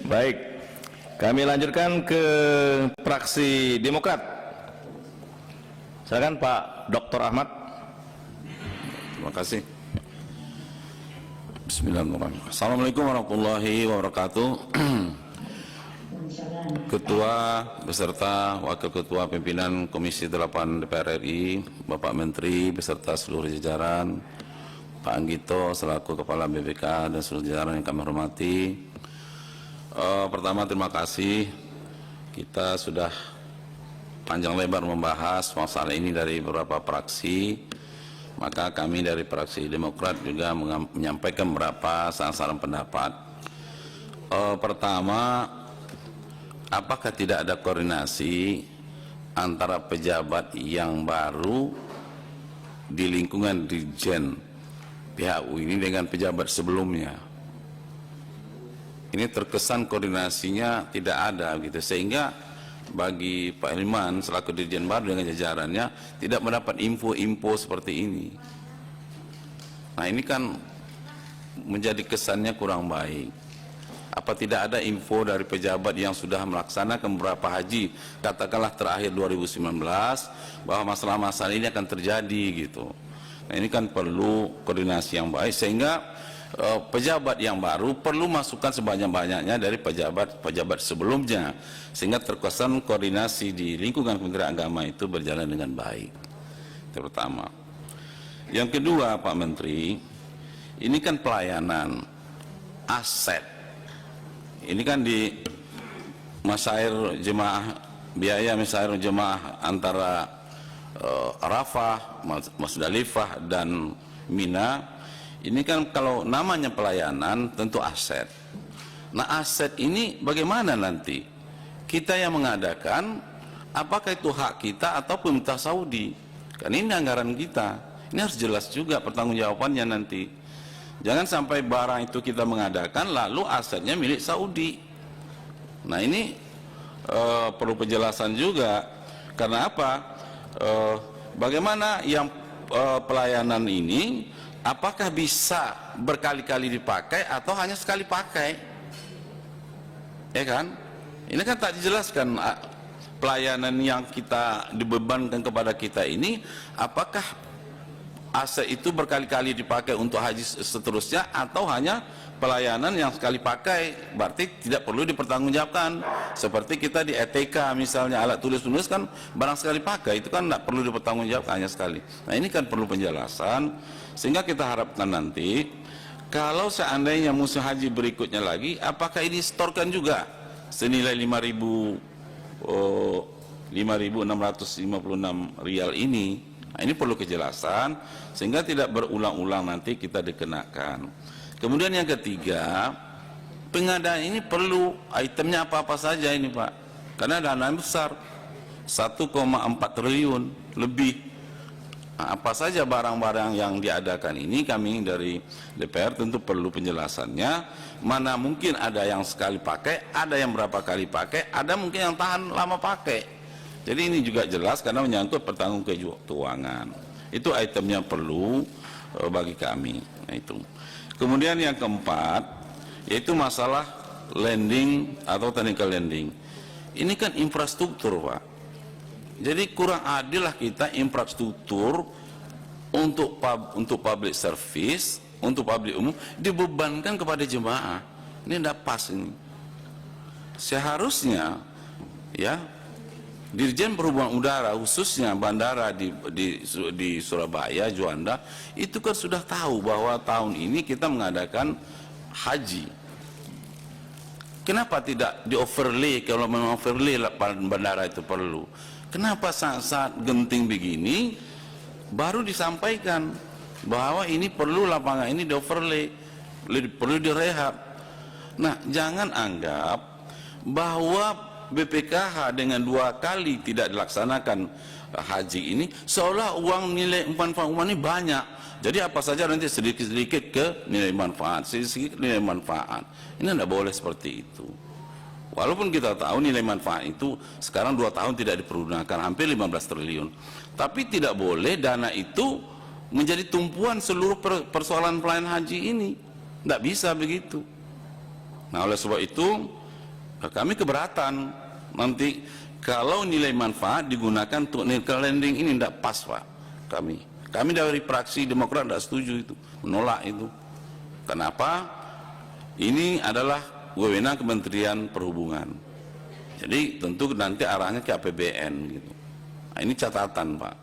Baik, kami lanjutkan ke fraksi Demokrat. Silakan Pak Dr. Ahmad. Terima kasih. Bismillahirrahmanirrahim. Assalamualaikum warahmatullahi wabarakatuh. Ketua beserta Wakil Ketua Pimpinan Komisi 8 DPR RI, Bapak Menteri beserta seluruh jajaran, Pak Anggito selaku Kepala BPK dan seluruh jajaran yang kami hormati. Pertama, terima kasih. Kita sudah panjang lebar membahas masalah ini dari beberapa fraksi. Maka kami dari fraksi Demokrat juga menyampaikan beberapa saran pendapat. Pertama, apakah tidak ada koordinasi antara pejabat yang baru di lingkungan Dirjen PHU ini dengan pejabat sebelumnya? Ini terkesan koordinasinya tidak ada gitu, sehingga bagi Pak Hilman selaku Dirjen baru dengan jajarannya tidak mendapat info-info seperti ini. Nah, ini kan menjadi kesannya kurang baik. Apa tidak ada info dari pejabat yang sudah melaksanakan beberapa haji, katakanlah terakhir 2019, bahwa masalah-masalah ini akan terjadi gitu. Nah, ini kan perlu koordinasi yang baik, sehingga pejabat yang baru perlu masukan sebanyak-banyaknya dari pejabat sebelumnya, sehingga terkesan koordinasi di lingkungan Kementerian Agama itu berjalan dengan baik. Itu pertama. Yang kedua, Pak Menteri, ini kan pelayanan aset. Ini kan di masyair jemaah, biaya masyair jemaah antara Arafah, Musdalifah dan Mina. Ini kan kalau namanya pelayanan tentu aset. Nah, aset ini bagaimana nanti? Kita yang mengadakan, apakah itu hak kita atau pemerintah Saudi? Kan ini anggaran kita. Ini harus jelas juga pertanggungjawabannya nanti. Jangan sampai barang itu kita mengadakan lalu asetnya milik Saudi. Nah, ini perlu penjelasan juga. Karena apa? Bagaimana yang pelayanan ini, apakah bisa berkali-kali dipakai atau hanya sekali pakai? Ya kan? Ini kan tak dijelaskan pelayanan yang kita dibebankan kepada kita ini, apakah aset itu berkali-kali dipakai untuk haji seterusnya atau hanya pelayanan yang sekali pakai, berarti tidak perlu dipertanggungjawabkan. Seperti kita di ETK misalnya, alat tulis-menulis kan barang sekali pakai, itu kan tidak perlu dipertanggungjawabkan hanya sekali. Nah, ini kan perlu penjelasan, sehingga kita harapkan nanti kalau seandainya musim haji berikutnya lagi, apakah ini setorkan juga senilai 5.656 rial ini. Nah, ini perlu kejelasan sehingga tidak berulang-ulang nanti kita dikenakan. Kemudian yang ketiga, pengadaan ini perlu itemnya apa-apa saja ini Pak, karena dana besar 1,4 triliun lebih. Nah, apa saja barang-barang yang diadakan ini, kami dari DPR tentu perlu penjelasannya. Mana mungkin ada yang sekali pakai, ada yang berapa kali pakai, ada mungkin yang tahan lama pakai. Jadi ini juga jelas karena menyangkut pertanggung keuangan. Itu itemnya perlu bagi kami. Nah, itu. Kemudian yang keempat, yaitu masalah landing atau technical landing. Ini kan infrastruktur Pak. Jadi kurang adil lah kita infrastruktur untuk public service, untuk public umum dibebankan kepada jemaah. Ini tidak pas ini. Seharusnya ya Dirjen Perhubungan Udara, khususnya bandara di Surabaya, Juanda, itu kan sudah tahu bahwa tahun ini kita mengadakan haji. Kenapa tidak di-overlay kalau memang overlay bandara itu perlu? Kenapa saat-saat genting begini baru disampaikan bahwa ini perlu lapangan ini di-overlay, perlu direhab? Nah, jangan anggap bahwa BPKH dengan 2 kali tidak dilaksanakan haji ini seolah uang nilai manfaat uang ini banyak, jadi apa saja nanti sedikit-sedikit ke nilai manfaat, sedikit nilai manfaat. Ini tidak boleh seperti itu. Walaupun kita tahu nilai manfaat itu sekarang 2 tahun tidak dipergunakan, hampir 15 triliun, tapi tidak boleh dana itu menjadi tumpuan seluruh persoalan pelayanan haji ini. Tidak bisa begitu. Nah, oleh sebab itu Nah, kami keberatan nanti kalau nilai manfaat digunakan untuk nickel landing ini tidak pas, Pak. Kami dari fraksi Demokrat tidak setuju itu, menolak itu. Kenapa? Ini adalah wewenang Kementerian Perhubungan. Jadi tentu nanti arahnya ke APBN gitu. Nah, ini catatan, Pak.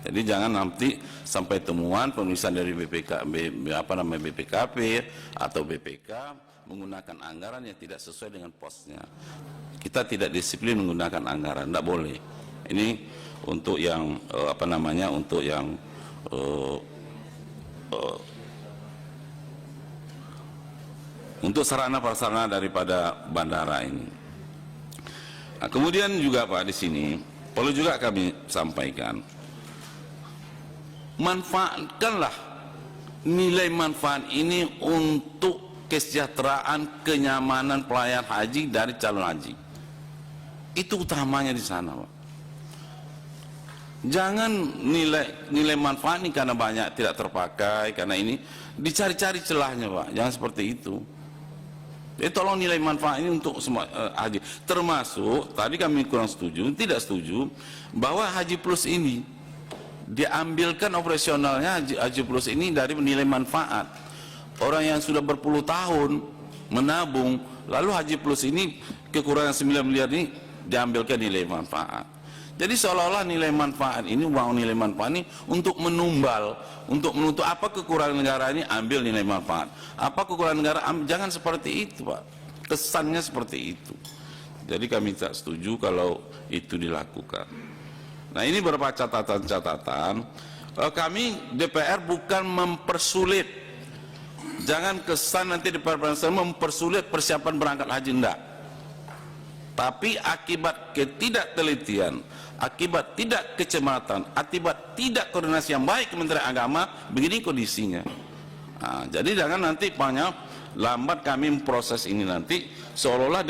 Jadi jangan nanti sampai temuan pemeriksaan dari BPKP atau BPK menggunakan anggaran yang tidak sesuai dengan posnya. Kita tidak disiplin menggunakan anggaran, tidak boleh. Ini untuk yang untuk yang untuk sarana prasarana daripada bandara ini. Nah, kemudian juga Pak di sini perlu juga kami sampaikan, manfaatkanlah nilai manfaat ini untuk kesejahteraan, kenyamanan pelayan haji dari calon haji. Itu utamanya di sana, Pak. Jangan nilai manfaat ini karena banyak tidak terpakai, karena ini dicari-cari celahnya, Pak. Jangan seperti itu. Jadi tolong nilai manfaat ini untuk semua haji. Termasuk tadi kami kurang setuju, tidak setuju bahwa Haji Plus ini diambilkan operasionalnya Haji Plus ini dari nilai manfaat. Orang yang sudah berpuluh tahun menabung, lalu Haji Plus ini kekurangan 9 miliar ini diambilkan nilai manfaat. Jadi seolah-olah nilai manfaat ini, uang nilai manfaat ini untuk menumbal, untuk menutup apa kekurangan negara ini, ambil nilai manfaat. Apa kekurangan negara, jangan seperti itu, Pak. Kesannya seperti itu. Jadi kami tak setuju kalau itu dilakukan. Nah, ini beberapa catatan-catatan. Kami DPR bukan mempersulit. Jangan kesan nanti DPR mempersulit persiapan berangkat haji, enggak. Tapi akibat ketidaktelitian, akibat tidak kecermatan, akibat tidak koordinasi yang baik Kementerian Agama, begini kondisinya. Nah, jadi jangan nanti banyak lambat kami memproses ini nanti, seolah-olah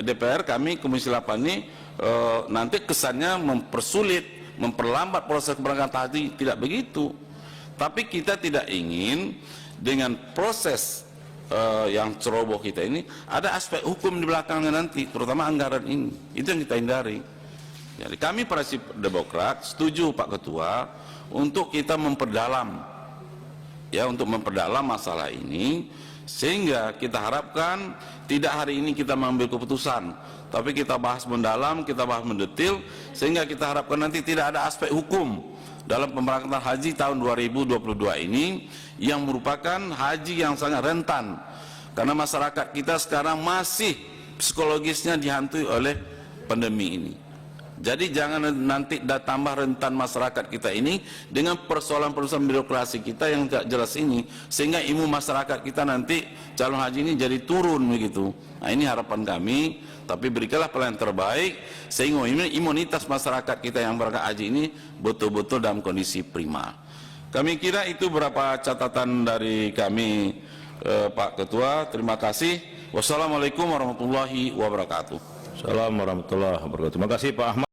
DPR kami Komisi 8 ini nanti kesannya mempersulit, memperlambat proses berangkat haji. Tidak begitu. Tapi kita tidak ingin dengan proses yang ceroboh kita ini ada aspek hukum di belakangnya nanti, terutama anggaran ini. Itu yang kita hindari. Jadi kami fraksi Demokrat setuju Pak Ketua untuk kita memperdalam, ya, untuk memperdalam masalah ini, sehingga kita harapkan tidak hari ini kita mengambil keputusan, tapi kita bahas mendalam, kita bahas mendetil, sehingga kita harapkan nanti tidak ada aspek hukum dalam pemberangkatan haji tahun 2022 ini yang merupakan haji yang sangat rentan, karena masyarakat kita sekarang masih psikologisnya dihantui oleh pandemi ini. Jadi jangan nanti tambah rentan masyarakat kita ini dengan persoalan-persoalan birokrasi kita yang tidak jelas ini, sehingga imun masyarakat kita nanti calon haji ini jadi turun begitu. Nah, ini harapan kami, tapi berikanlah pelayanan terbaik sehingga imunitas masyarakat kita yang berangkat haji ini betul-betul dalam kondisi prima. Kami kira itu beberapa catatan dari kami, Pak Ketua. Terima kasih. Wassalamualaikum warahmatullahi wabarakatuh. Assalamualaikum warahmatullahi wabarakatuh. Terima kasih Pak Ahmad.